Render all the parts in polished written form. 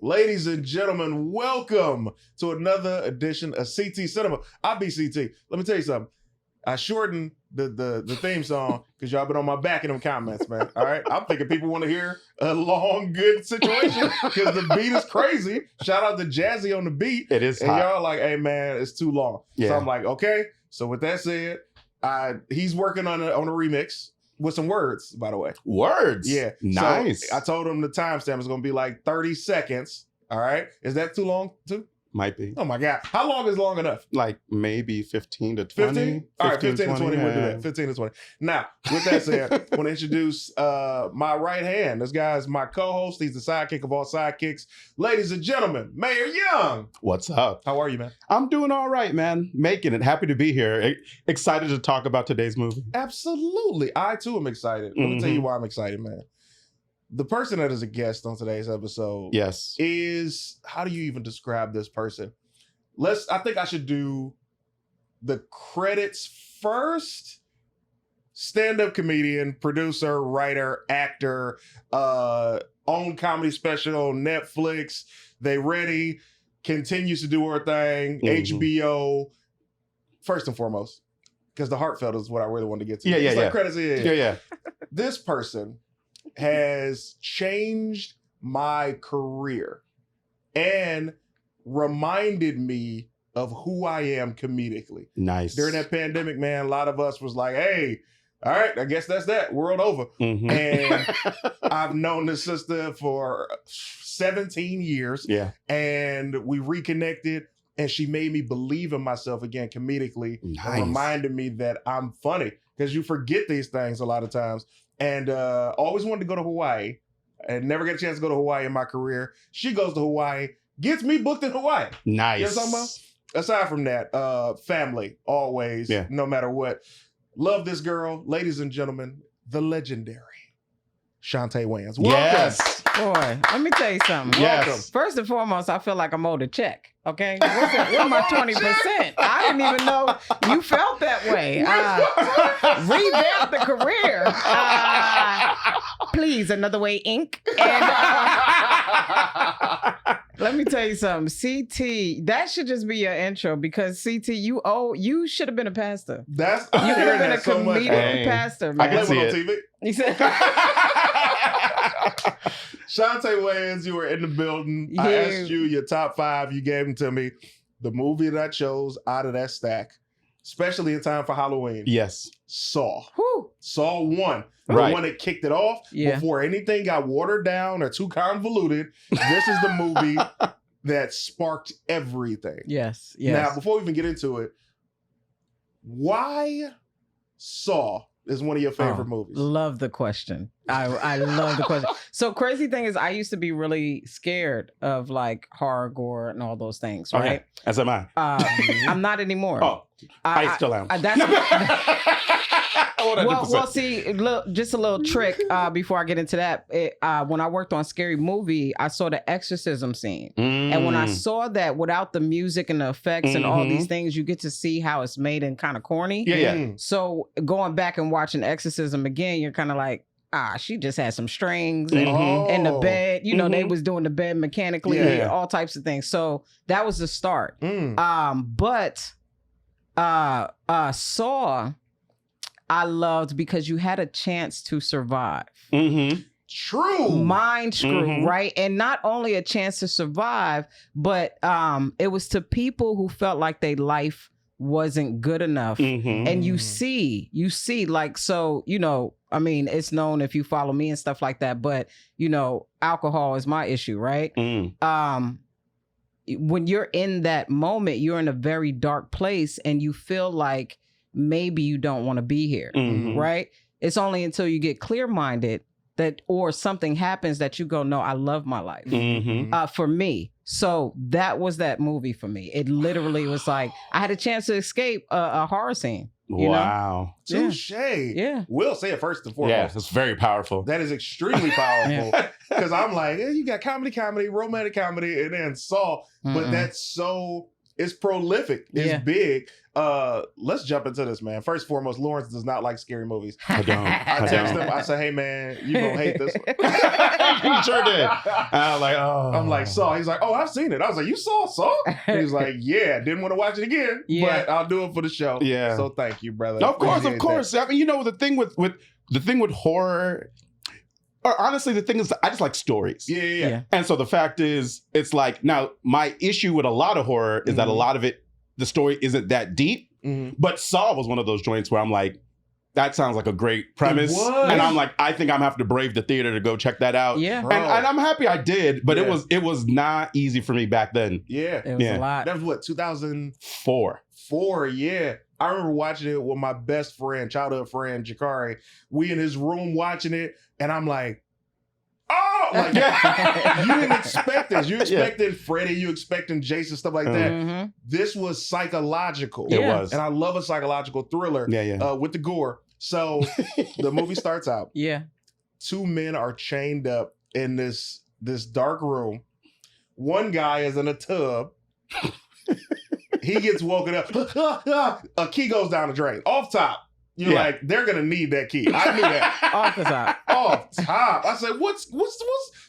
Ladies and gentlemen, welcome to another edition of CT Cinema. I be CT. Let me tell you something. I shortened the theme song because y'all been on my back in them comments, man. All right. I'm thinking people want to hear a long, good situation because the beat is crazy. Shout out to Jazzy on the beat. It is and hot. y'all like, hey, man, it's too long. Yeah. So I'm like, okay. So with that said, he's working on a remix with some words, by the way. Words? Yeah. Nice. So I told him the timestamp is going to be like 30 seconds. All right. Is that too long too? Might be. Oh my God. How long is long enough? Like maybe 15 to 20. 15? All right, 15 to 20, yeah. we'll do that. 15 to 20. Now, with that said, I want to introduce my right hand. This guy is my co-host. He's the sidekick of all sidekicks. Ladies and gentlemen, Mayor Young. What's up? How are you, man? I'm doing all right, man. Making it. Happy to be here. Excited to talk about today's movie. Absolutely. I, too, am excited. Let me tell you why I'm excited, man. The person that is a guest on today's episode is, how do you even describe this person? I think I should do the credits first. Stand-up comedian, producer, writer, actor, own comedy special, Netflix. They ready, continues to do her thing, HBO. First and foremost, because the heartfelt is what I really wanted to get to. Yeah. Credits, Yeah. This person has changed my career and reminded me of who I am comedically. Nice. During that pandemic, man, a lot of us was like, hey, all right, I guess that's that. World over. And I've known this sister for 17 years. Yeah. And we reconnected and she made me believe in myself again comedically. Nice. And reminded me that I'm funny because you forget these things a lot of times. And always wanted to go to Hawaii. And never got a chance to go to Hawaii in my career. She goes to Hawaii, gets me booked in Hawaii. Nice. You know what I'm talking about? Aside from that, family, always, no matter what. Love this girl. Ladies and gentlemen, the legendary Chaunte Wayans. Welcome. Yes. Boy, let me tell you something. Yes. First and foremost, I feel like I'm owed a check. Okay, where's my 20%? I didn't even know you felt that way. Revamp the career. Please, another way, Inc. And let me tell you something. CT, that should just be your intro because CT, you should have been a pastor. You could have been a comedian pastor, man. I played one on TV. He said. Chaunte Wayans, you were in the building. Yeah. I asked you your top 5. You gave them to me. The movie that I chose out of that stack, especially in time for Halloween. Yes. Saw. Whew. Saw 1. Right. The one that kicked it off before anything got watered down or too convoluted. This is the movie that sparked everything. Yes. Now, before we even get into it, why Saw is one of your favorite movies? Love the question. I love the question. So crazy thing is I used to be really scared of like horror, gore, and all those things, right? Okay. As am I. I'm not anymore. Oh, I still am. Well, see, just a little trick before I get into that. When I worked on Scary Movie, I saw the exorcism scene. And when I saw that without the music and the effects and all these things, you get to see how it's made and kind of corny. Yeah. So going back and watching Exorcism again, you're kind of like, she just had some strings and the bed. You know, they was doing the bed mechanically, all types of things. So that was the start. But Saw, I loved because you had a chance to survive. True. Mind screw, right? And not only a chance to survive, but it was to people who felt like their life wasn't good enough. And you see like, so, you know, I mean, it's known if you follow me and stuff like that, but you know, alcohol is my issue, right? When you're in that moment, you're in a very dark place and you feel like maybe you don't want to be here, right? It's only until you get clear-minded that, or something happens that you go, no, I love my life. For me. So that was that movie for me. It literally was like, I had a chance to escape a horror scene. You know? Touche. Yeah. We'll say it first and foremost. Yeah, it's very powerful. That is extremely powerful. Because I'm like, you got comedy, romantic comedy, and then Saw. But that's so It's prolific. It's big. Let's jump into this, man. First and foremost, Lawrence does not like scary movies. I don't. I text him. I say, hey, man, you gonna hate this one. You sure did. I'm like, oh. I'm like, Saw. He's like, oh, I've seen it. I was like, you saw Saw? He's like, yeah. Didn't want to watch it again, but I'll do it for the show. Yeah. So thank you, brother. Of course. That. I mean, you know, the thing with horror. Or honestly, the thing is, I just like stories. Yeah. And so the fact is, it's like, now, my issue with a lot of horror is that a lot of it, the story isn't that deep. But Saw was one of those joints where I'm like, that sounds like a great premise. And I'm like, I think I'm having to brave the theater to go check that out. Yeah. And I'm happy I did, but it was not easy for me back then. Yeah. It was a lot. That was what, 2004? Yeah. I remember watching it with my best friend, childhood friend, Jakari. We in his room watching it, and I'm like, oh, like, you didn't expect this. You expected Freddy, you expecting Jason, stuff like that. This was psychological. It was. And I love a psychological thriller with the gore. So the movie starts out. Yeah. Two men are chained up in this dark room. One guy is in a tub. He gets woken up. A key goes down the drain. Off top. You're like, they're going to need that key. I knew that. Off the top. Off top. I said, what's...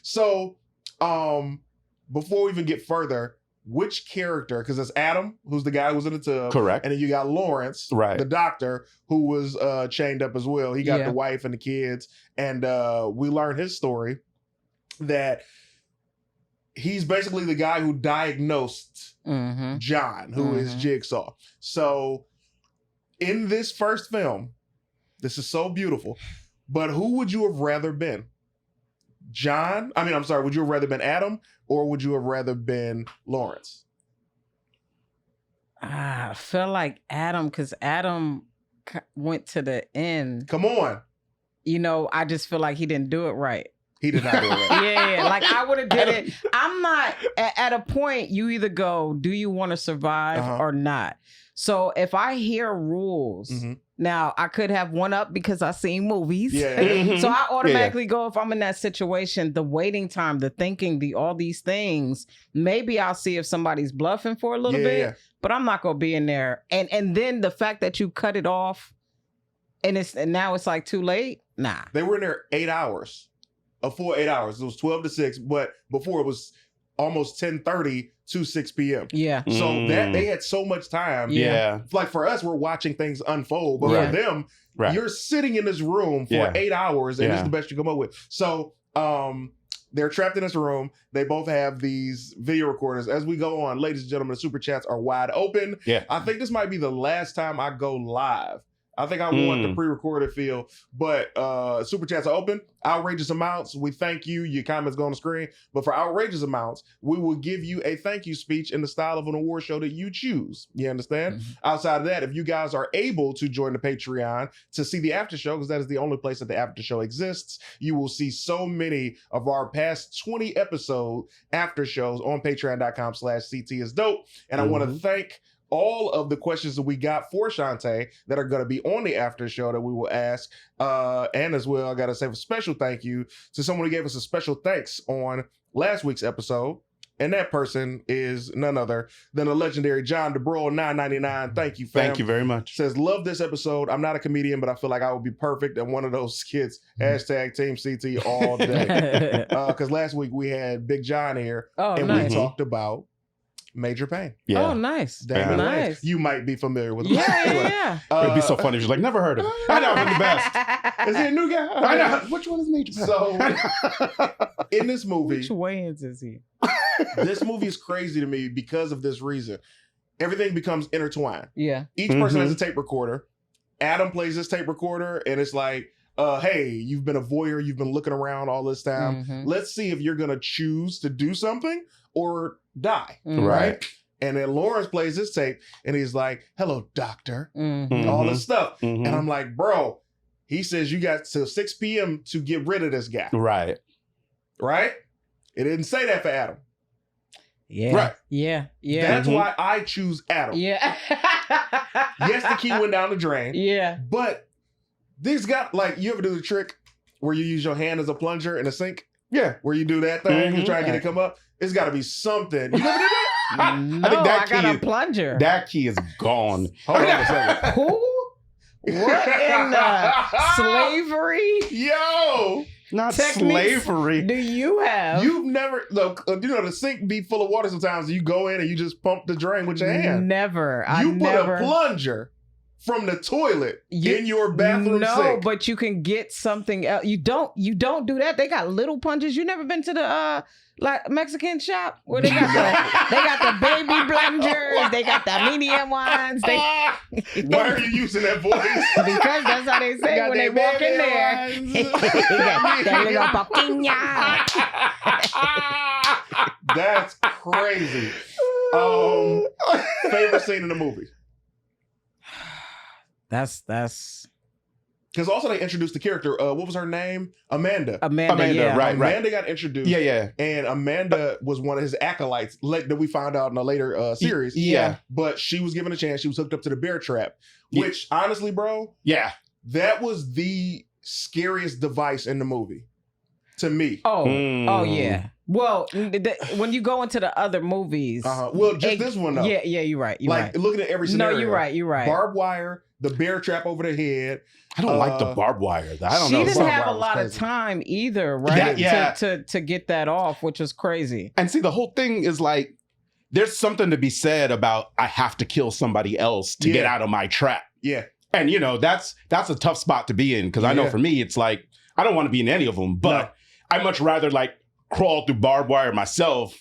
So, before we even get further, which character, because it's Adam, who's the guy who was in the tub. Correct. And then you got Lawrence, the doctor, who was chained up as well. He got the wife and the kids. And we learned his story that he's basically the guy who diagnosed John, who is Jigsaw. So in this first film, this is so beautiful, but who would you have rather been? John? I mean, I'm sorry, would you have rather been Adam or would you have rather been Lawrence? I feel like Adam, because Adam went to the end. Come on. You know, I just feel like he didn't do it right. He did not do it right. Yeah, like I would have did it. I'm not at a point. You either go, do you want to survive or not? So if I hear rules, now I could have one up because I've seen movies. So I automatically go, if I'm in that situation, the waiting time, the thinking, all these things, maybe I'll see if somebody's bluffing for a little bit, but I'm not gonna be in there. And then the fact that you cut it off and now it's like too late. Nah. They were in there 8 hours. A full 8 hours. It was 12 to 6, but before it was almost 10:30 to 6 p.m. Yeah. So that they had so much time. Yeah. Like for us, we're watching things unfold, but for them, you're sitting in this room for 8 hours and it's the best you come up with. So they're trapped in this room. They both have these video recorders. As we go on, ladies and gentlemen, the super chats are wide open. Yeah. I think this might be the last time I go live. I think I want the pre-recorded feel, but super chats are open. Outrageous amounts, we thank you. Your comments go on the screen. But for outrageous amounts, we will give you a thank you speech in the style of an award show that you choose. You understand? Outside of that, if you guys are able to join the Patreon to see the after show, because that is the only place that the after show exists, you will see so many of our past 20 episode after shows on patreon.com/CTisDOPE. And I want to thank all of the questions that we got for Shante that are going to be on the after show that we will ask. And as well, I got to say a special thank you to someone who gave us a special thanks on last week's episode. And that person is none other than the legendary John DeBroil 999. Thank you, fam. Thank you very much. Says, love this episode. I'm not a comedian, but I feel like I would be perfect at one of those skits. Hashtag Team CT all day. Because last week we had Big John here and we talked about Major Pain. Oh, nice. Nice. You might be familiar with him. Yeah. It'd be so funny if you're like, never heard of him. I know, I'm the best. Is he a new guy? I know. Which one is Major Pain? So, in this movie... Which Wayans is he? This movie is crazy to me because of this reason. Everything becomes intertwined. Yeah. Each person has a tape recorder. Adam plays this tape recorder, and it's like, hey, you've been a voyeur. You've been looking around all this time. Let's see if you're going to choose to do something or die, right? And then Lawrence plays this tape, and he's like, hello, doctor, all this stuff. And I'm like, bro, he says you got till 6 p.m. to get rid of this guy. Right? It didn't say that for Adam. Yeah. Right. Yeah. That's why I choose Adam. Yeah. Yes, the key went down the drain. Yeah. But this got, like, you ever do the trick where you use your hand as a plunger in a sink? Yeah. Where you do that thing, you try to get it come up? It's got to be something. You never did that? I got a plunger. That key is gone. Hold on a second. Who? What in slavery? Yo! Not slavery. Do you have? You've never, look, the sink be full of water sometimes. You go in and you just pump the drain with your hand. Never. You put a plunger from the toilet in your bathroom sink. No, but you can get something else. You don't do that. They got little plungers. You never been to the like Mexican shop where they got the baby plungers. They got the medium ones. Why are you using that voice? Because that's how they say when they walk in there. That's crazy. Favorite scene in the movie? That's because also they introduced the character. What was her name? Amanda. Yeah. Right. Amanda got introduced. Yeah. And Amanda was one of his acolytes that we found out in a later series. Yeah. But she was given a chance. She was hooked up to the bear trap, which honestly, bro, that was the scariest device in the movie to me. Oh yeah. Well, when you go into the other movies, well, just this one though. Yeah, you're right. You're right. Looking at every scenario. No, you're right. Barbed wire, the bear trap over the head. I don't like the barbed wire. I don't know. She didn't have a lot of time either, right? To get that off, which was crazy. And see, the whole thing is like, there's something to be said about I have to kill somebody else to get out of my trap. Yeah. And that's a tough spot to be in because I know for me, it's like, I don't want to be in any of them, but I'd much rather like crawl through barbed wire myself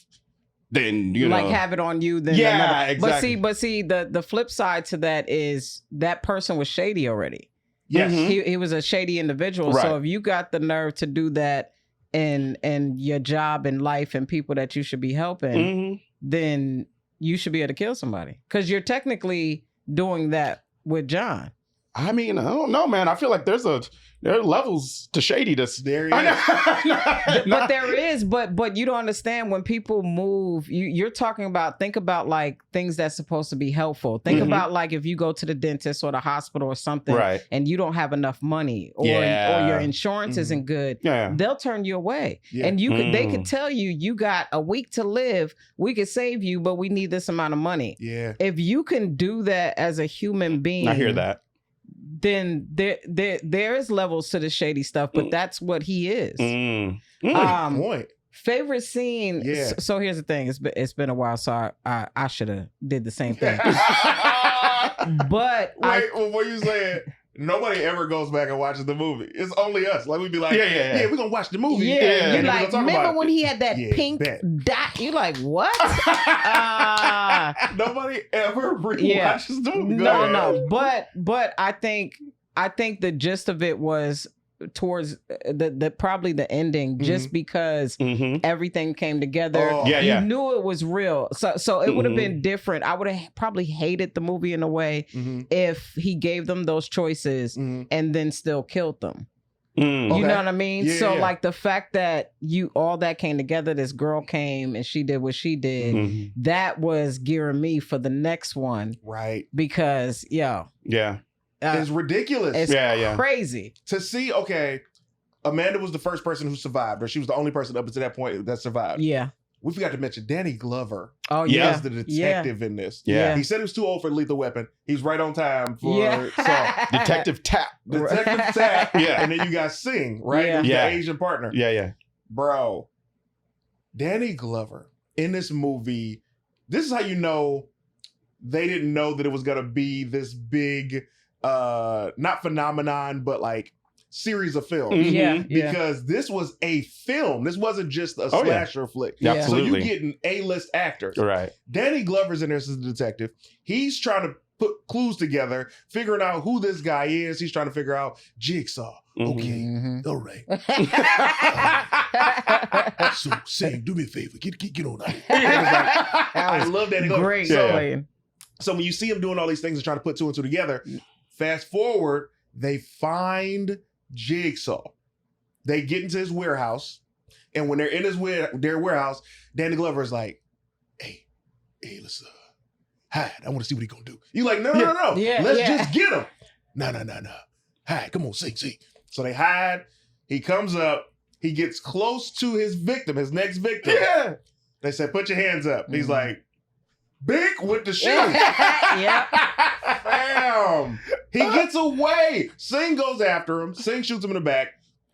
than like have it on you than another. Exactly. But see the flip side to that is that person was shady already. Yes. He was a shady individual. Right. So if you got the nerve to do that in your job and life and people that you should be helping, then you should be able to kill somebody because you're technically doing that with John. I mean, I don't know, man. I feel like there are levels to shadiness. There is. But there is, but you don't understand when people move, you're talking about, think about like things that's supposed to be helpful. Think about like if you go to the dentist or the hospital or something and you don't have enough money or your insurance isn't good, they'll turn you away. Yeah. And they could tell you got a week to live, we could save you, but we need this amount of money. Yeah. If you can do that as a human being. I hear that. Then there is levels to the shady stuff, but that's what he is. Point. Favorite scene. Yeah. So here's the thing. It's been a while, so I should have did the same thing. But wait, what you saying? Nobody ever goes back and watches the movie. It's only us. Like we'd be like, yeah, we're gonna watch the movie. Yeah. You're like, remember when he had that pink dot? You're like, what? Nobody ever rewatches the movie. No. But I think the gist of it was towards the probably the ending, just because everything came together. You knew it was real. So it would have been different. I would have probably hated the movie in a way if he gave them those choices and then still killed them. You know what I mean? Yeah, so like the fact that all that came together, this girl came and she did what she did, that was gearing me for the next one. Right. Because it's ridiculous. It's crazy. To see, Amanda was the first person who survived, or she was the only person up to that point that survived. Yeah. We forgot to mention Danny Glover. Oh, yeah. Is the detective in this. Yeah. He said he was too old for Lethal Weapon. He's right on time for Saw. Detective Tapp. Detective Tapp. Yeah. And then you got Singh, right? The Asian partner. Yeah. Bro, Danny Glover in this movie, this is how you know they didn't know that it was going to be this big, not phenomenon, but like series of films. Because this was a film. This wasn't just a slasher flick. Absolutely. So you're getting A-list actors. Right. Danny Glover's in there as a detective. He's trying to put clues together, figuring out who this guy is. He's trying to figure out Jigsaw. Okay. All right. So, Sam, do me a favor. Get on out. I love Danny Glover. Great. So when you see him doing all these things and trying to put two and two together, fast forward, they find Jigsaw. They get into his warehouse, and when they're in their warehouse, Danny Glover is like, hey, let's hide. I want to see what he's gonna do. You're like, no. Let's just get him. No. Hide. Come on, see. So they hide. He comes up. He gets close to his victim, his next victim. Yeah. They said, put your hands up. He's like, Big with the shoe. Yep. Bam. He gets away. Singh goes after him. Singh shoots him in the back.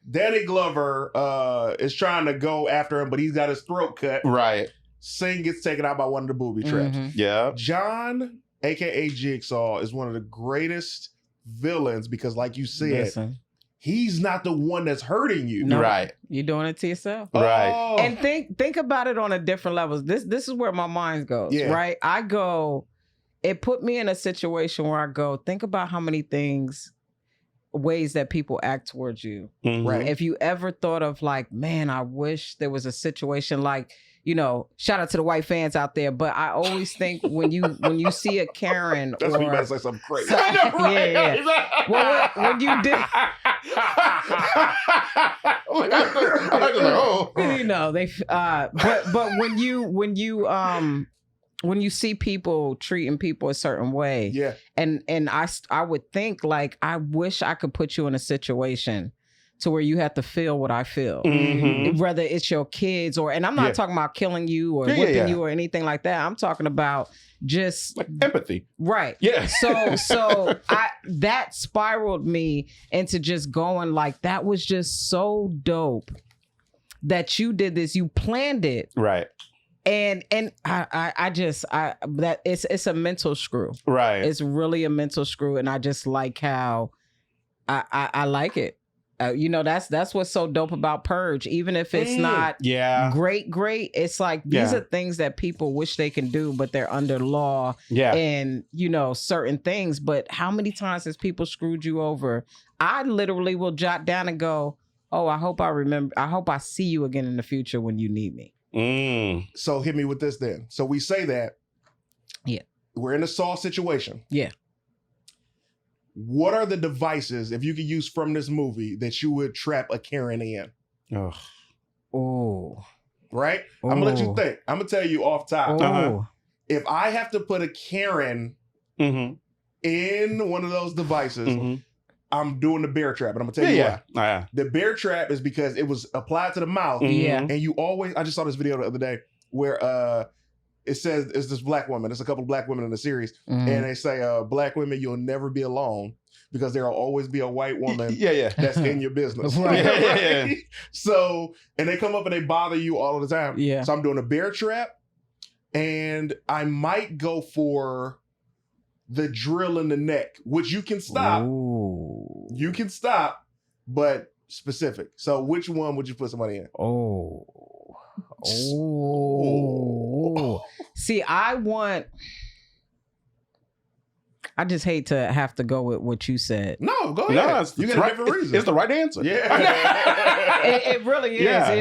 Danny Glover is trying to go after him, but he's got his throat cut. Right. Singh gets taken out by one of the booby traps. Yeah. John, aka Jigsaw, is one of the greatest villains because, like you said, he's not the one that's hurting you. No, right. You're doing it to yourself. Right. Oh. And think about it on a different level. This is where my mind goes, right? It put me in a situation where I go, think about how many ways that people act towards you. Right. If you ever thought of like, man, I wish there was a situation like, shout out to the white fans out there, but I always think when you see a Karen, that's when you better say something crazy. Yeah. Well, when you did, but when you see people treating people a certain way, and I would think like, I wish I could put you in a situation to where you have to feel what I feel, whether it's your kids and I'm not talking about killing you or whipping you or anything like that. I'm talking about just like empathy, right? Yeah. So that spiraled me into just going like, that was just so dope that you did this, you planned it, right? And I just that it's a mental screw, right? It's really a mental screw, and I just like how I like it. That's what's so dope about Purge. Even if it's not great, it's like these are things that people wish they can do, but they're under law and certain things. But how many times has people screwed you over? I literally will jot down and go, oh, I hope I see you again in the future when you need me. So hit me with this then. So we say that we're in a Saw situation. Yeah. What are the devices, if you could use from this movie, that you would trap a Karen in? Oh. Right? I'm going to let you think. I'm going to tell you off top. If I have to put a Karen in one of those devices, I'm doing the bear trap. And I'm going to tell you why. The bear trap is because it was applied to the mouth. And you always, I just saw this video the other day where it says it's this black woman. There's a couple of black women in the series. And they say, black women, you'll never be alone because there will always be a white woman that's in your business. Right. So, and they come up and they bother you all the time. Yeah. So I'm doing a bear trap and I might go for the drill in the neck, which you can stop. Ooh. You can stop, but specific. So which one would you put somebody in? Oh. See, I just hate to have to go with what you said. No, go ahead. You got a different reason. It's the right answer. Yeah. it really is. Yeah.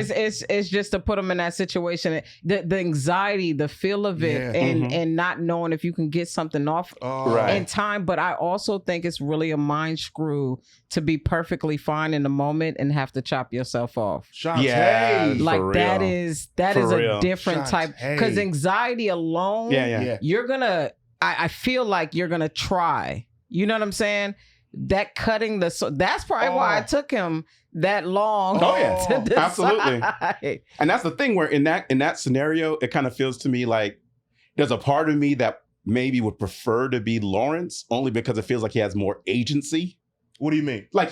It's just to put them in that situation. The anxiety, the feel of it, and not knowing if you can get something off in time. But I also think it's really a mind screw to be perfectly fine in the moment and have to chop yourself off. Shante. Yeah, like that is a different type. Because anxiety alone, you're gonna. I feel like you're gonna try. You know what I'm saying? That cutting that's probably why I took him that long. Oh yeah, absolutely. And that's the thing where in that scenario, it kind of feels to me like there's a part of me that maybe would prefer to be Lawrence only because it feels like he has more agency. What do you mean? Like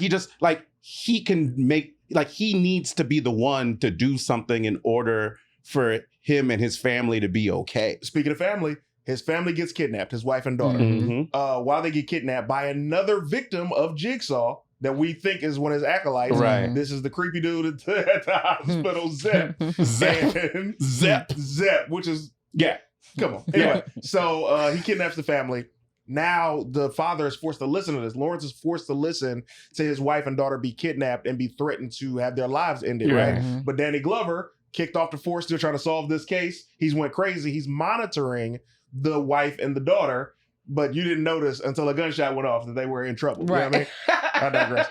he can make, like he needs to be the one to do something in order for him and his family to be okay. Speaking of family, his family gets kidnapped, his wife and daughter. While they get kidnapped by another victim of Jigsaw that we think is one of his acolytes. Right. This is the creepy dude at the hospital, Zep. Zep, which is, come on. Anyway, so he kidnaps the family. Now the father is forced to listen to this. Lawrence is forced to listen to his wife and daughter be kidnapped and be threatened to have their lives ended, right? But Danny Glover kicked off the force, still trying to solve this case. He's went crazy. He's monitoring the wife and the daughter, but you didn't notice until a gunshot went off that they were in trouble. Right. You know what I mean? I digress.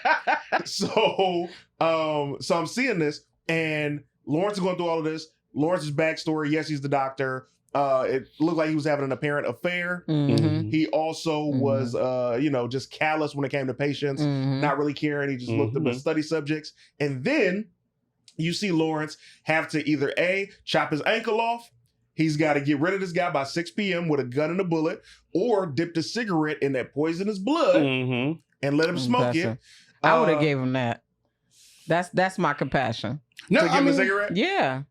So I'm seeing this, and Lawrence is going through all of this. Lawrence's backstory, yes, he's the doctor. It looked like he was having an apparent affair. He also was, just callous when it came to patients, not really caring. He just looked at the study subjects. And then you see Lawrence have to either A, chop his ankle off. He's got to get rid of this guy by 6 p.m. with a gun and a bullet, or dip the cigarette in that poisonous blood and let him smoke it. I would have gave him that. That's my compassion. No, to give him a cigarette? Yeah.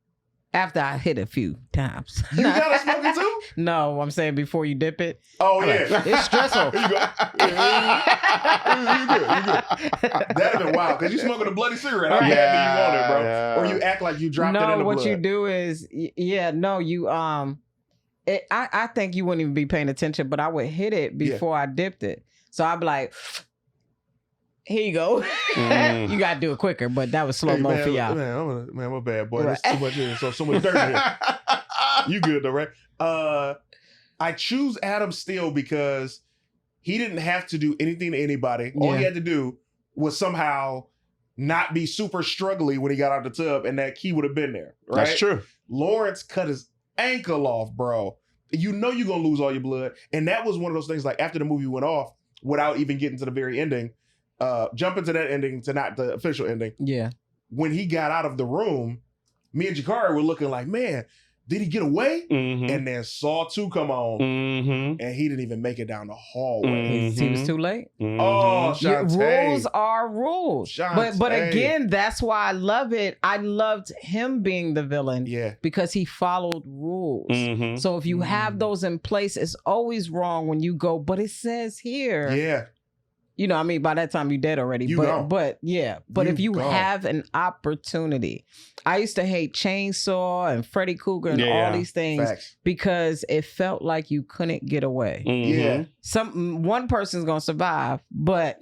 After I hit a few times. You gotta smoke it too? No, I'm saying before you dip it. Oh, yeah. It's stressful. You good. That'd have been wild, because you smoking a bloody cigarette. How bad do you want it, bro? Yeah. Or you act like you dropped it in the blood. No, what you do is, I think you wouldn't even be paying attention, but I would hit it before I dipped it. So I'd be like, here you go. You got to do it quicker, but that was slow-mo for y'all. Man, I'm a bad boy. There's too much here. So much dirt here. You good though, right? I choose Adam still because he didn't have to do anything to anybody. All he had to do was somehow not be super struggly when he got out the tub, and that key would have been there, right? That's true. Lawrence cut his ankle off, bro. You know you're going to lose all your blood. And that was one of those things, like, after the movie went off, without even getting to the very ending, jump into that ending to not the official ending. Yeah. When he got out of the room, me and Jakari were looking like, man, did he get away? And then Saw 2 come on, and he didn't even make it down the hallway. He was too late. Oh, Shante. Rules are rules. But again, that's why I love it. I loved him being the villain because he followed rules. So if you have those in place, it's always wrong when you go, but it says here. Yeah. You know, I mean, by that time you're dead already. But if you have an opportunity, I used to hate Chainsaw and Freddy Krueger and all these things because it felt like you couldn't get away. Yeah, one person's gonna survive, but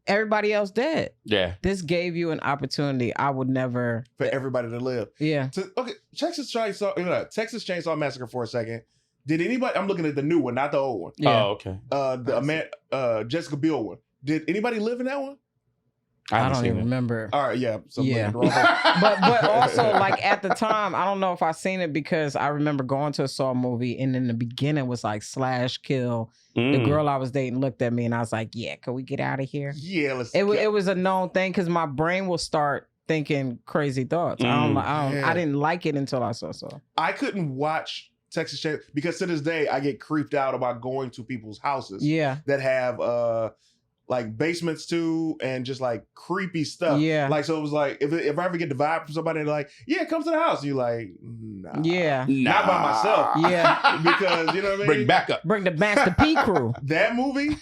everybody else dead. Yeah, this gave you an opportunity. I would never for everybody to live. Yeah. Okay, Texas Chainsaw Massacre for a second. Did anybody? I'm looking at the new one, not the old one. Yeah. Oh, okay. Jessica Biel one. Did anybody live in that one? I don't even remember. All right, yeah. But also, like, at the time, I don't know if I seen it because I remember going to a Saw movie, and in the beginning was like slash kill. The girl I was dating looked at me, and I was like, "Yeah, can we get out of here?" Yeah, let's. It was a known thing because my brain will start thinking crazy thoughts. I didn't like it until I saw Saw. I couldn't watch Texas Chainsaw because to this day I get creeped out about going to people's houses. That have like basements too, and just like creepy stuff. Yeah. Like, so it was like, if I ever get the vibe from somebody, they're like, yeah, come to the house. You're like, nah. Yeah. Not by myself. Yeah. Because, you know what I mean? Bring backup. Bring the Master P crew. That movie, and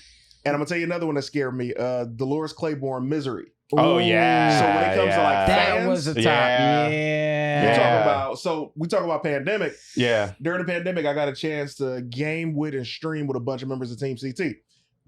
I'm going to tell you another one that scared me, Dolores Claiborne, Misery. Oh, yeah. So when it comes to like that fans, was a top. Yeah. We talk about pandemic. Yeah. During the pandemic, I got a chance to game with and stream with a bunch of members of Team CT.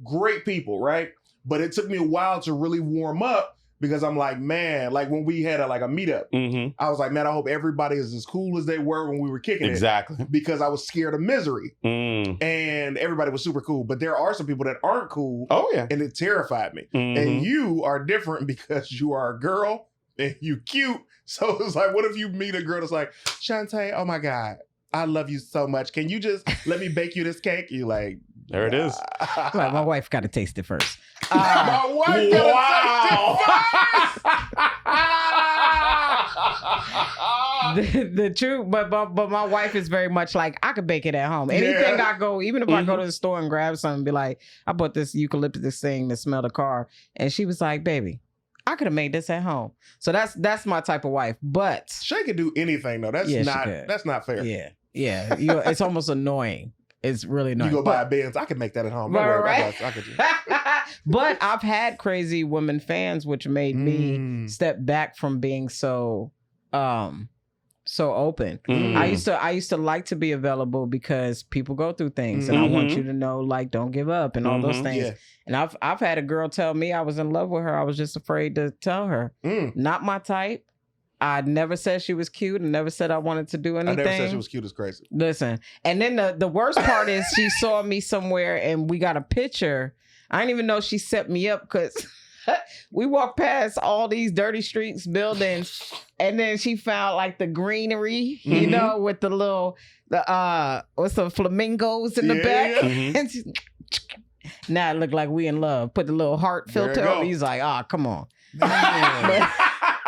Great people, right? But it took me a while to really warm up because I'm like, man, like when we had a meetup, I was like, man, I hope everybody is as cool as they were when we were kicking it. Exactly. Because I was scared of Misery. And everybody was super cool. But there are some people that aren't cool. Oh, yeah. And it terrified me. And you are different because you are a girl and you cute. So it's like, what if you meet a girl that's like, Shante, oh my God, I love you so much. Can you just let me bake you this cake? You like, there it is. Well, my wife got to taste it first. My wife got to taste it first. The truth, but my wife is very much like, I could bake it at home. Anything I go, even if I go to the store and grab something, be like, I bought this eucalyptus thing to smell the car, and she was like, baby, I could have made this at home. So that's my type of wife. But Shay can do anything though. That's not fair. Yeah. It's almost annoying. It's really annoying. You go buy a Benz, I can make that at home. Don't worry about that. I could do. But I've had crazy women fans, which made me step back from being so open. I used to like to be available because people go through things, and I want you to know, like, don't give up and all those things. Yeah. And I've had a girl tell me I was in love with her. I was just afraid to tell her. Not my type. I never said she was cute and never said I wanted to do anything. I never said she was cute as crazy. Listen, and then the worst part is she saw me somewhere and we got a picture. I didn't even know she set me up because we walked past all these dirty streets, buildings, and then she found like the greenery, you know, with the little, what's the flamingos in the back. And she, now it looked like we in love. Put the little heart filter on. He's like, come on.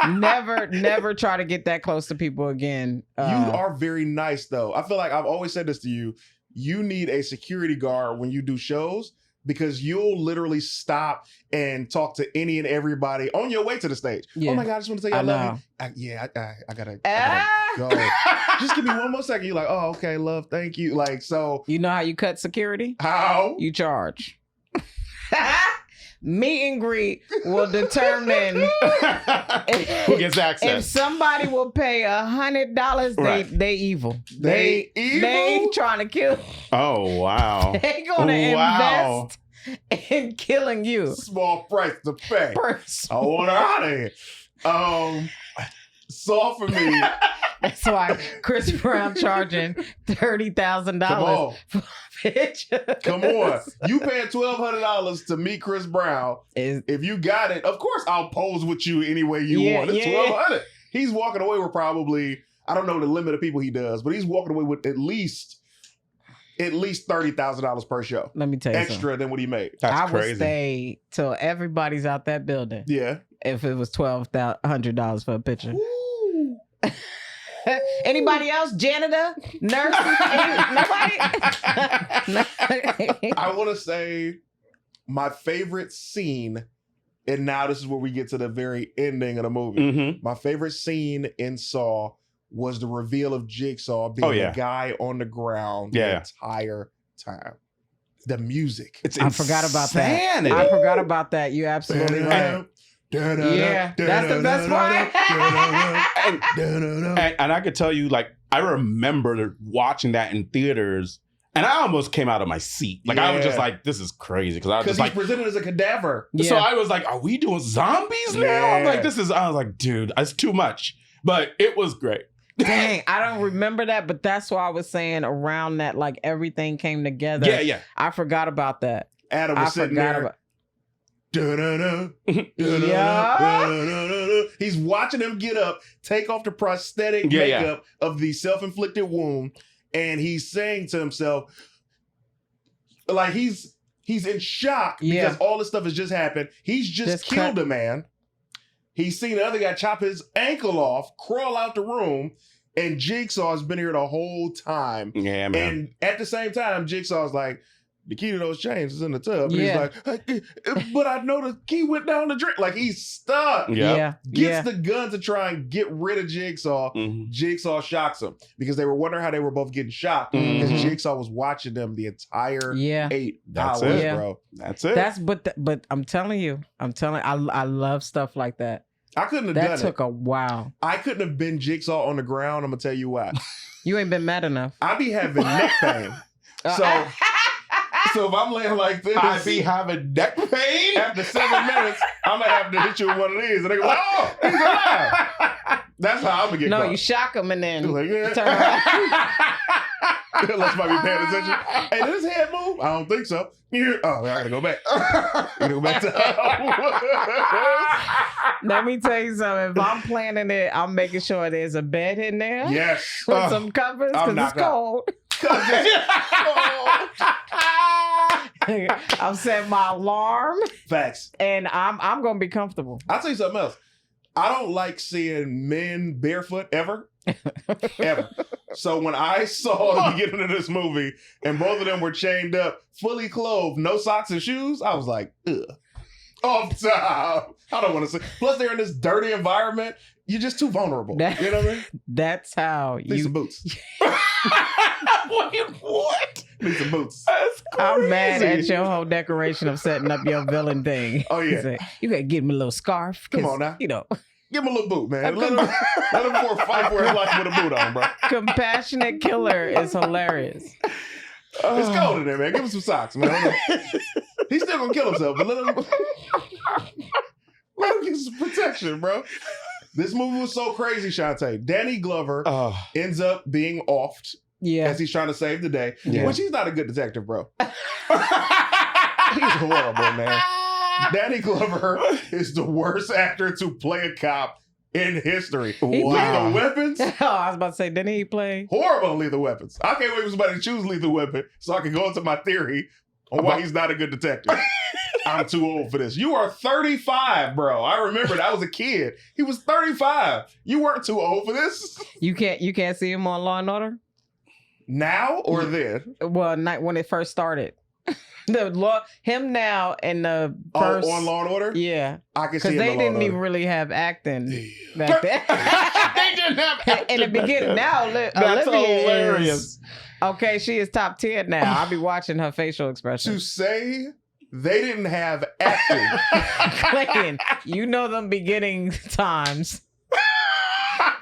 Never try to get that close to people again. You are very nice, though. I feel like I've always said this to you. You need a security guard when you do shows because you'll literally stop and talk to any and everybody on your way to the stage. Yeah. Oh my God, I just want to tell you I love you. I gotta go. Just give me one more second. You're like, oh, okay, love, thank you. Like, so. You know how you cut security? How? You charge. Meet and greet will determine who gets access. If somebody will pay $100, they evil. They evil? They ain't trying to kill. Oh, wow. They gonna invest in killing you. Small price to pay. I want her out of here. Saw for me. That's why Chris Brown charging $30,000 for a picture. Come on. You paying $1,200 to meet Chris Brown. If you got it, of course I'll pose with you any way you want. It's $1,200. He's walking away with probably, I don't know the limit of people he does, but he's walking away with at least $30,000 per show. Let me tell you extra than what he made. That's crazy. I would stay till everybody's out that building. Yeah. If it was $1,200 for a picture. Anybody else? Janitor? Nurse? Nobody? I want to say my favorite scene, and now this is where we get to the very ending of the movie. Mm-hmm. My favorite scene in Saw was the reveal of Jigsaw being the guy on the ground the entire time. The music. I forgot about that. I forgot about that. You're absolutely right. Yeah, that's the best part. And I could tell you, like, I remember watching that in theaters, and I almost came out of my seat. Like, I was just like, "This is crazy," because I was just like, presented as a cadaver. So I was like, "Are we doing zombies now?" I'm like, "This is." I was like, "Dude, it's too much," but it was great. Dang, I don't remember that, but that's why I was saying around that, like everything came together. Yeah. I forgot about that. Adam was sitting there. He's watching him get up, take off the prosthetic makeup of the self-inflicted wound, and he's saying to himself, like he's in shock because all this stuff has just happened. He's just killed a man. He's seen the other guy chop his ankle off, crawl out the room, and Jigsaw has been here the whole time. Yeah, man. And at the same time, Jigsaw's like, the key to those chains is in the tub. And he's like, but I know the key went down the drain. Like, he's stuck. Gets the gun to try and get rid of Jigsaw. Mm-hmm. Jigsaw shocks him because they were wondering how they were both getting shocked because Jigsaw was watching them the entire 8 hours, bro. That's it. But I'm telling you, I love stuff like that. I couldn't have done it. That took a while. I couldn't have been Jigsaw on the ground. I'm going to tell you why. You ain't been mad enough. I be having neck pain. So if I'm laying like this, I be having neck pain. After 7 minutes, I'm gonna have to hit you with one of these, and they go like, "Oh, he's alive." That's how I'm gonna get. No, caught. you shock him and then like, turn around. Unless might be paying attention. Hey, did his head move? I don't think so. Oh, I gotta go back. I gotta go back to. Let me tell you something. If I'm planning it, I'm making sure there's a bed in there. Yes, with some covers because it's cold. I'm setting my alarm. Facts. And I'm gonna be comfortable. I'll tell you something else. I don't like seeing men barefoot ever. Ever. So when I saw the beginning of this movie and both of them were chained up, fully clothed, no socks and shoes, I was like, ugh. Off top. I don't want to say. Plus, they're in this dirty environment. You're just too vulnerable. You know what I mean? That's how Need some boots. What? Need some boots. That's crazy. I'm mad at your whole decoration of setting up your villain thing. Oh, yeah. Like, you gotta give him a little scarf. Come on now. You know. Give him a little boot, man. Let him fight for his life with a boot on, bro. Compassionate Killer is hilarious. It's cold in there, man. Give him some socks, man. He's still gonna kill himself, but let him get some protection, bro. This movie was so crazy, Shante. Danny Glover ends up being offed as he's trying to save the day, which he's not a good detective, bro. He's horrible, man. Danny Glover is the worst actor to play a cop in history. Lethal Weapons. Oh, I was about to say, didn't he play? Horrible in Lethal Weapons. I can't wait for somebody to choose Lethal Weapon so I can go into my theory on why he's not a good detective. I'm too old for this. You are 35, bro. I remember I was a kid. He was 35. You weren't too old for this. You can't see him on Law and Order? Now or then? Well, not when it first started. Him now and the first on Law and Order? Yeah. I can see him. Because they didn't even really have acting back then. They didn't have in the beginning. Now that's Olivia hilarious. Okay, she is top 10 now. I'll be watching her facial expression. To say they didn't have acting. Clayton, you know them beginning times.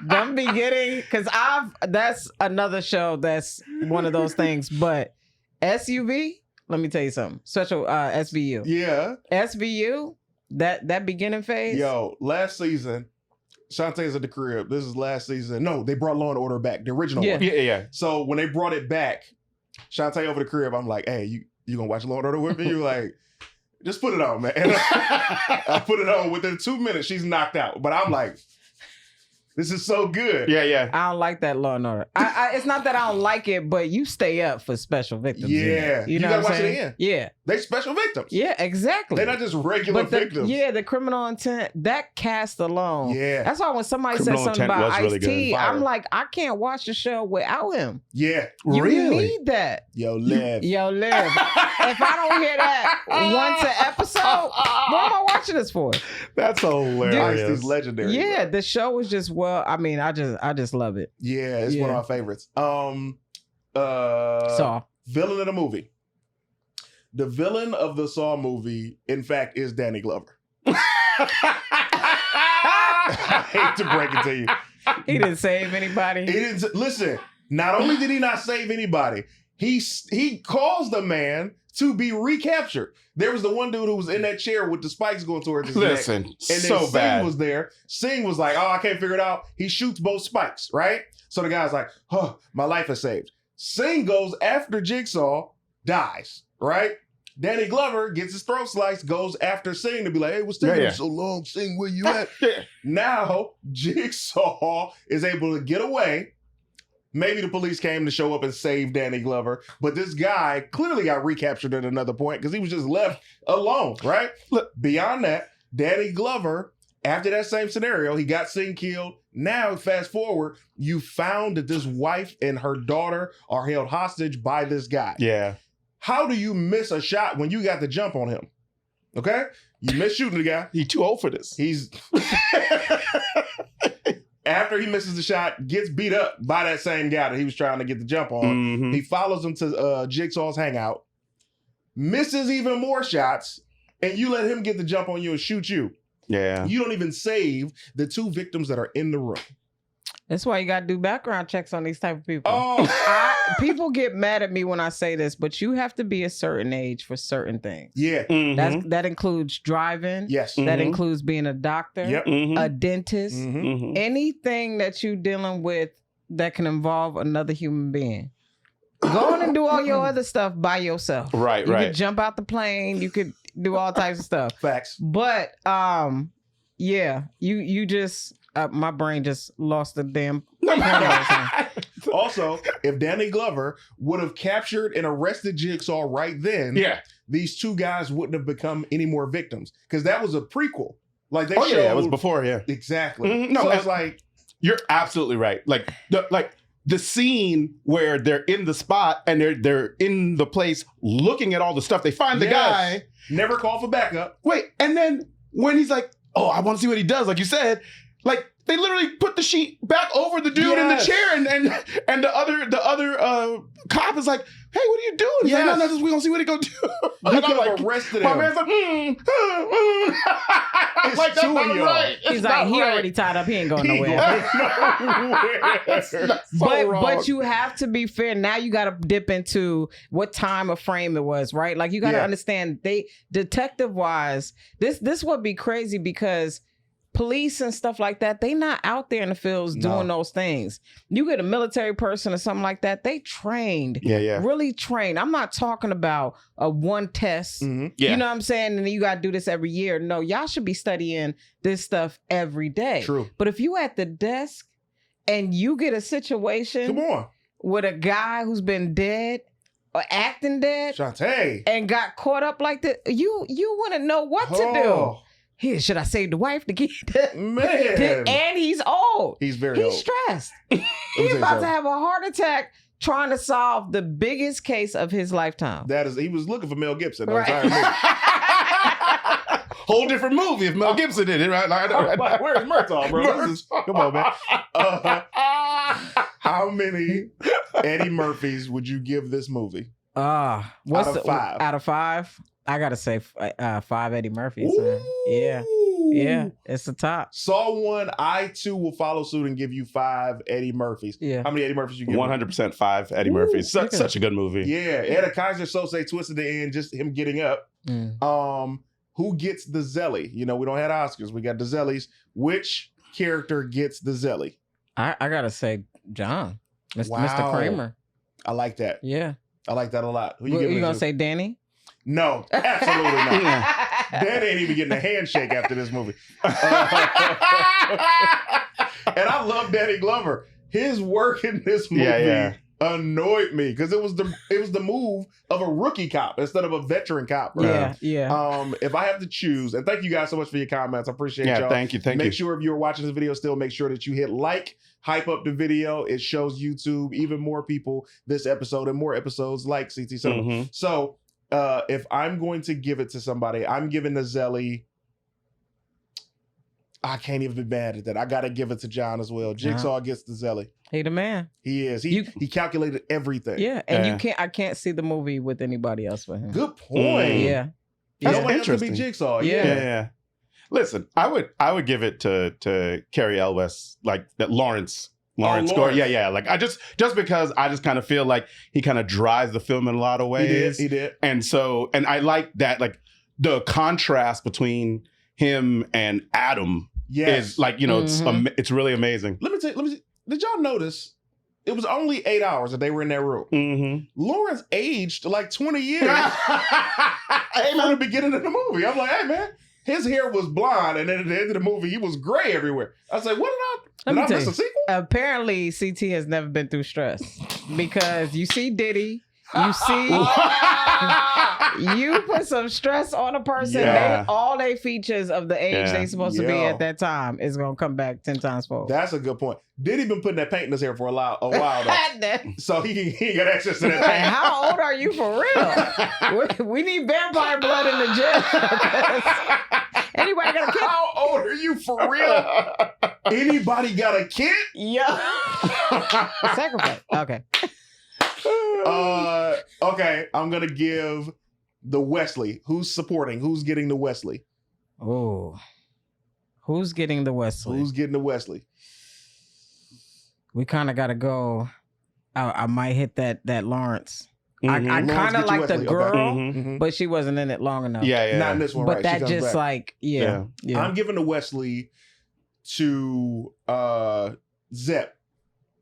Them beginning, because that's another show that's one of those things. But SUV, let me tell you something. Special SVU. Yeah. SVU, that beginning phase. Yo, last season, Shante's at the crib. This is last season. No, they brought Law and Order back, the original one. Yeah. So when they brought it back, Shante over the crib, I'm like, hey, you gonna watch Law and Order with me? You're like, just put it on, man. And I put it on. Within 2 minutes, she's knocked out. But I'm like, this is so good. Yeah. I don't like that Law and Order. It's not that I don't like it, but you stay up for special victims. Yeah. You know gotta what watch I'm it saying? again. Yeah. They special victims. Yeah, exactly. They're not just regular victims. Yeah, the criminal intent, that cast alone. Yeah. That's why when somebody Criminal says something about Intent was really Ice-T, good. I'm like, I can't watch the show without him. Yeah. You Really? need that. Yo, Liv. Yo, Liv. If I don't hear that once an episode, what am I watching this for? That's hilarious. Ice-T's legendary. Yeah, bro. the show was just I just love it. Yeah, it's one of my favorites. Saw. Villain of the movie. The villain of the Saw movie, in fact, is Danny Glover. I hate to break it to you. He didn't save anybody. He didn't listen. Not only did he not save anybody, he caused the man to be recaptured. There was the one dude who was in that chair with the spikes going towards his neck. And And so then Singh bad. was there. Singh was like, oh, I can't figure it out. He shoots both spikes, right? So the guy's like, oh, my life is saved. Singh goes after Jigsaw, dies, right? Danny Glover gets his throat sliced, goes after Singh to be like, hey, what's taking him so long? Singh, where you at? Now, Jigsaw is able to get away. Maybe the police came to show up and save Danny Glover, but this guy clearly got recaptured at another point because he was just left alone, right? Look, beyond that, Danny Glover, after that same scenario, he got Singh killed. Now, fast forward, you found that this wife and her daughter are held hostage by this guy. Yeah. How do you miss a shot when you got the jump on him? Okay? You miss shooting the guy. He's too old for this. He's... After he misses the shot, gets beat up by that same guy that he was trying to get the jump on. Mm-hmm. He follows him to Jigsaw's hangout, misses even more shots, and you let him get the jump on you and shoot you. Yeah. You don't even save the two victims that are in the room. That's why you got to do background checks on these type of people. Oh, people get mad at me when I say this, but you have to be a certain age for certain things. yeah. Mm-hmm. That includes driving. Yes. That includes being a doctor, Yep. a dentist, Mm-hmm. anything that you dealing with that can involve another human being. Go on and do all your other stuff by yourself. Right, You right. could jump out the plane. You could do all types of stuff. Facts. But yeah, you just my brain just lost the damn. Also, if Danny Glover would have captured and arrested Jigsaw right then, Yeah. these two guys wouldn't have become any more victims because that was a prequel. Like they showed, yeah, it was before, yeah. exactly. Mhm. No, so and- it's like You're absolutely right. Like the scene where they're in the spot and they're in the place looking at all the stuff. They find the Yes. guy. never call for backup. Wait, and then when he's like, "Oh, I want to see what he does," like you said, like they literally put the sheet back over the dude in the Yes. chair, and the other cop is like, "Hey, what are you doing?" He's like, Yes. "No, we gonna see what he gonna do." You And I'm could have like, arrested my him. man's like, I'm It's like, that's two of not y'all. right. It's He's like, not he right. already tied up. He ain't going He nowhere. That's so wrong. But you have to be fair. Now you got to dip into what time of frame it was, right? Like you got to Yeah. understand. They detective wise, this would be crazy because police and stuff like that, they not out there in the fields doing those things. You get a military person or something like that, they trained. Yeah. Really trained. I'm not talking about a one test. Mhm. Yeah. You know what I'm saying? And you got to do this every year. No, y'all should be studying this stuff every day. True. But if you at the desk and you get a situation Come on. with a guy who's been dead acting dead, Shante, and got caught up like that, you wouldn't know what to do. Here, should I save the wife to get man? And he's old. He's very old. He's stressed. He's about to have a heart attack trying to solve the biggest case of his lifetime. He was looking for Mel Gibson. Right. Whole different movie if Mel Gibson did it, right? Like, where's Murtaugh, bro? Come on, man. How many Eddie Murphys would you give this movie? Out of 5? Out of 5? I gotta say 5 Eddie Murphys. Man. Yeah, it's the top. Saw 1. I too will follow suit and give you 5 Eddie Murphys. Yeah. How many Eddie Murphys you give? 100% 5 Eddie Murphys. Such a good movie. Yeah, Etta Kaiser Sose twisted the end, just him getting up. Who gets the Zelly? You know, we don't have Oscars. We got the Zellies. Which character gets the Zelly? I gotta say John. Wow. Mr. Kramer. I like that. Yeah. I like that a lot. Who you gonna say Danny? No, absolutely not. Danny ain't even getting a handshake after this movie. And I love Danny Glover. His work in this movie annoyed me because it was the move of a rookie cop instead of a veteran cop. Right? Yeah. If I have to choose, and thank you guys so much for your comments. I appreciate y'all. Thank you. Make sure if you're watching this video still, make sure that you hit like, hype up the video. It shows YouTube even more people this episode and more episodes like CT Cinema. So if I'm going to give it to somebody, I'm giving the Zelly. I can't even be mad at that. I got to give it to John as well. Jigsaw gets the Zelly. He the man. He is. He calculated everything. Yeah, and I can't see the movie with anybody else but him. Good point. Yeah. No one else could be Jigsaw. Yeah. Listen, I would give it to Carrie Elwes, like that Lawrence score. Yeah. Like just because I just kind of feel like he kind of drives the film in a lot of ways. He did. And I like that, like the contrast between him and Adam is like, it's really amazing. Let me see. Did y'all notice it was only 8 hours that they were in that room? Lawrence aged like 20 years from the beginning of the movie. I'm like, hey man, his hair was blonde, and then at the end of the movie, he was gray everywhere. I was like, what did I miss a sequel? Apparently, CT has never been through stress because you see Diddy. You see, you put some stress on a person. All they features of the age they supposed to be at that time is gonna come back 10 times forward. That's a good point. Did he been putting that paint in his hair for a while though? So he got access to that paint. How old are you for real? We need vampire blood in the gym. Anybody got a kid? How old are you for real? Anybody got a kid? Yeah. Sacrifice. Okay. Okay, I'm gonna give the Wesley. Who's supporting? Who's getting the Wesley? Oh, who's getting the Wesley? Who's getting the Wesley? We kind of gotta go. I might hit that Lawrence. I kind of like the girl, but she wasn't in it long enough. Yeah. Not in this one, but right? That just back. Yeah. I'm giving the Wesley to Zepp.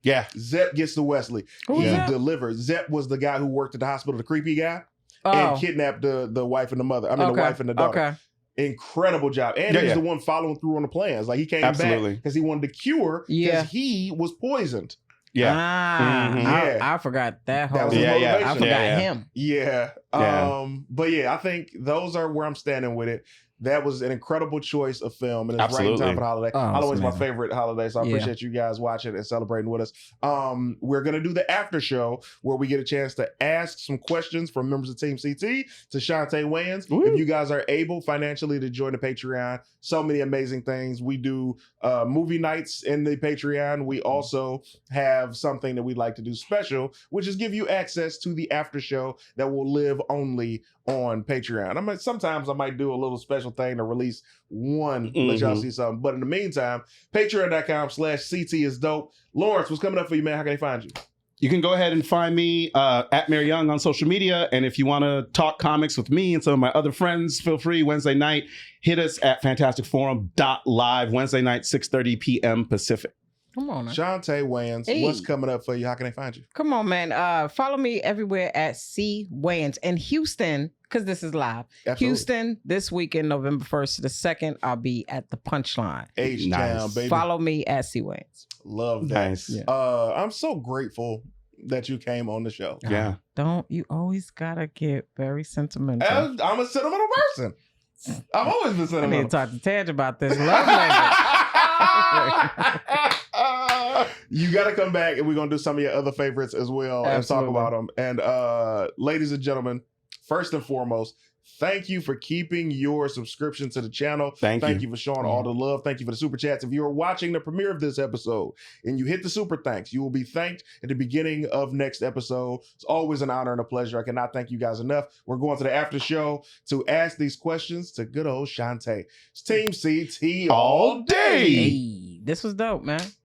Yeah. Zepp gets the Wesley. Who he delivered. Zepp was the guy who worked at the hospital, the creepy guy, and kidnapped the wife and the mother. I mean, the wife and the daughter. Okay. Incredible job. And he was the one following through on the plans. Like he came back because he wanted to cure because he was poisoned. Yeah. I forgot that whole. That was his motivation. I forgot him. Yeah. But yeah, I think those are where I'm standing with it. That was an incredible choice of film, and it's right in time for the holiday. Halloween's my favorite holiday, so I appreciate you guys watching and celebrating with us. We're going to do the after show where we get a chance to ask some questions from members of Team CT to Chaunte Wayans. Woo. If you guys are able financially to join the Patreon, so many amazing things. We do movie nights in the Patreon. We also have something that we'd like to do special, which is give you access to the after show that will live only on Patreon. Sometimes I might do a little special thing to release one, let y'all see something. But in the meantime, patreon.com/CTisDOPE. Lawrence, what's coming up for you, man? How can they find you? You can go ahead and find me at Mary Young on social media. And if you want to talk comics with me and some of my other friends, feel free. Wednesday night, hit us at fantasticforum.live, Wednesday night, 6:30 p.m. Pacific. Come on, man. Chaunte Wayans, what's coming up for you? How can they find you? Come on, man. Follow me everywhere at C Wayans. In Houston, because this is live. Absolutely. Houston, this weekend, November 1st to the 2nd, I'll be at the Punchline. H-Town, baby. Follow me at C Wayans. Love that. Nice. I'm so grateful that you came on the show. Yeah. You always gotta get very sentimental. I'm a sentimental person. I've always been sentimental. I need to talk to Taj about this love language. You got to come back and we're going to do some of your other favorites as well. Absolutely. And talk about them. And ladies and gentlemen, first and foremost, thank you for keeping your subscription to the channel. Thank you for showing all the love. Thank you for the super chats. If you're watching the premiere of this episode and you hit the super thanks, you will be thanked at the beginning of next episode. It's always an honor and a pleasure. I cannot thank you guys enough. We're going to the after show to ask these questions to good old Shante. It's Team CT all day. Hey, this was dope, man.